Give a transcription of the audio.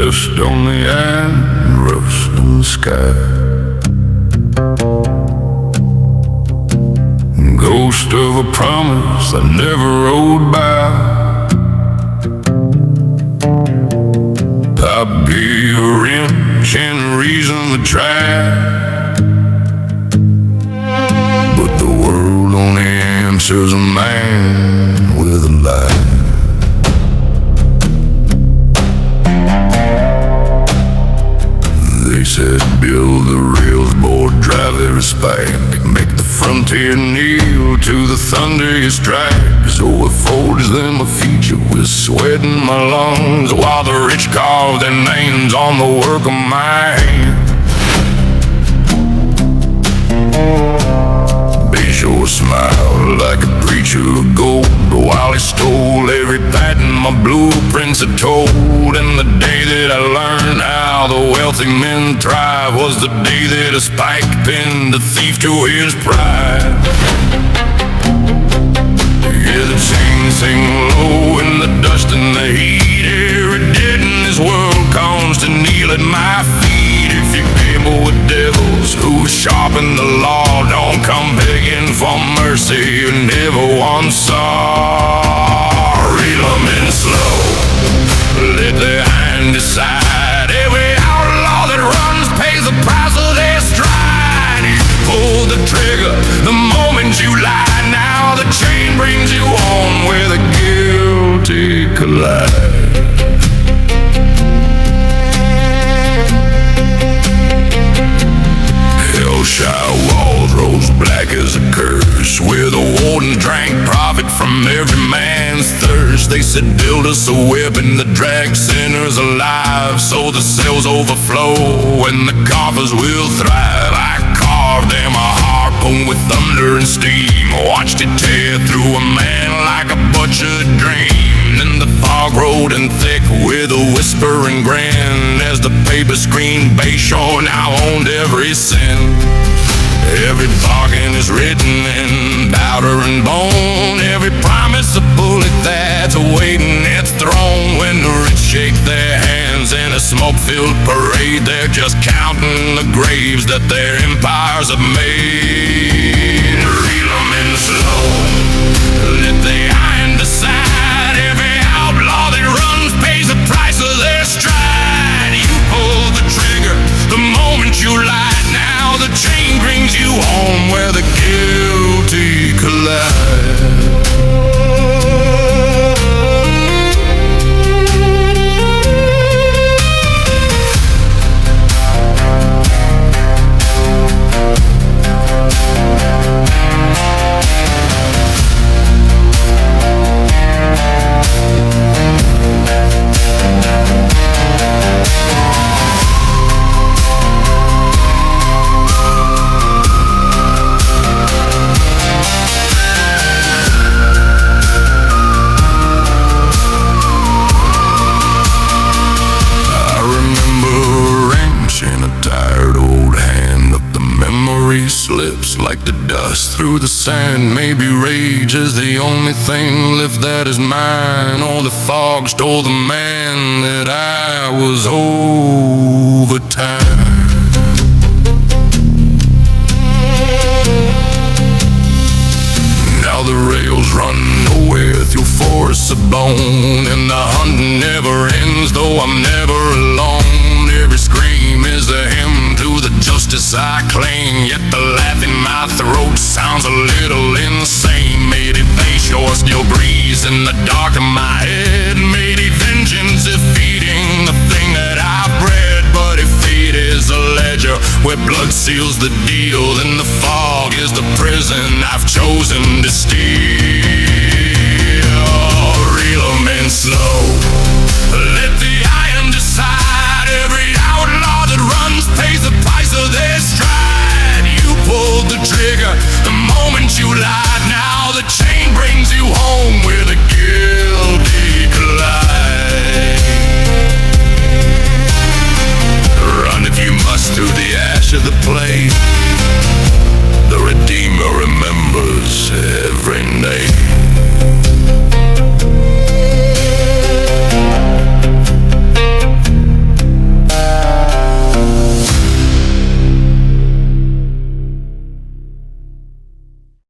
dust on the air and rust on the sky. Ghost of a promise that never rolled by. I'd be a wrench and a reason to try, but the world only answers a man with a lie. They said build the rails, board, drive every spike, make the frontier kneel to the thunder you strike. So I forged them a future with sweat in my lungs, while the rich carved their names on the work of my hands. Sure smiled like a preacher of gold, while he stole every patent my blueprints had told. And the day that I learned how the wealthy men thrive was the day that a spike pinned the thief to his pride. Yeah, the chains sing low in the dust and the heat. Every dead in this world comes to kneel at my feet. If you gamble with devils who sharpen the law, don't come begging for mercy you never once saw. Reel 'em in slow, let the hand decide. Every outlaw that runs pays the price of their stride. You pull the trigger the moment you lie. Now the chain brings you home where the guilty collide. Hellshire walls rose black as a curse, where the warden drank profit from every man's thirst. They said build us a weapon that drags sinners alive, so the cells overflow and the coffers will thrive. I carved them a harpoon with thunder and steam, watched it tear through a man like a butchered dream. Then the fog rolled in thick with a whisper and grin, as the paper screen Bayshore now owned every sin. Every bargain is written in powder and bone, every promise a bullet that's awaiting its throne. When the rich shake their hands in a smoke-filled parade, they're just counting the graves that their empires have made. Reel 'em in slow, let the iron decide. Every outlaw that runs pays the price of their stride. You pull the trigger the moment you lie. Now the chain brings you home where the guilty collide. Slips like the dust through the sand. Maybe rage is the only thing left that is mine, or the fog stole the man that I was over time. Now the rails run nowhere through forests of bone, and the hunting never ends, though I'm never alone. Every scream is a hymn to the justice I claim, yet the laugh in my throat sounds a little insane. Maybe Bayshore still breathes in the dark of my head. Maybe vengeance is feeding the thing that I've bred. But if fate is a ledger where blood seals the deal, then the fog is the prison I've chosen to steal. Reel 'em in slow, let the iron decide. Every outlaw that runs pays the price of their stride. You pulled the trigger the moment you lied. Now the chain brings you home where the guilty collide. Run if you must through the ash of the blade. The Redeemer remembers every name.